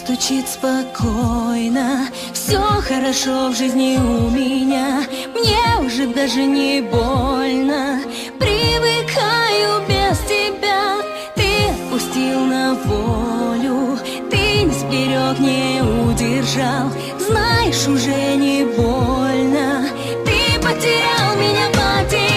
стучит спокойно. Все хорошо в жизни у меня, мне уже даже не больно. Привыкаю без тебя, ты отпустил на волю. Ты не сберег, не удержал, знаешь, уже не больно. Ты потерял меня, потерял.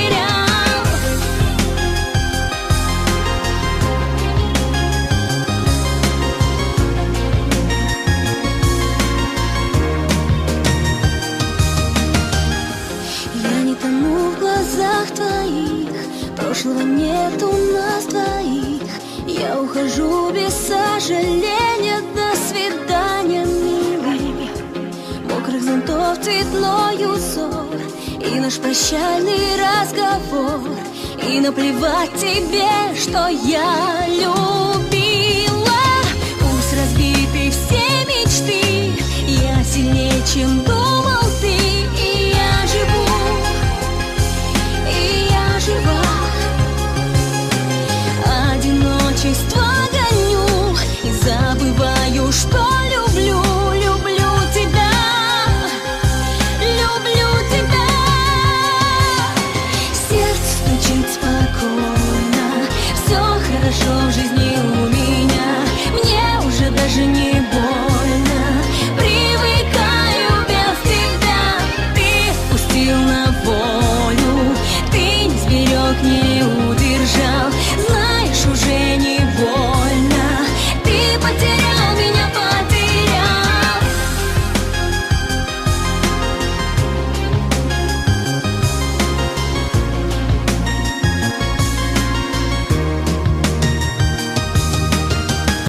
Я не тону в глазах твоих, прошлого нет у нас двоих. Я ухожу без сожаления, до свидания, милый. Мокрых зонтов цветной узор и наш прощальный разговор. И наплевать тебе, что я люблю.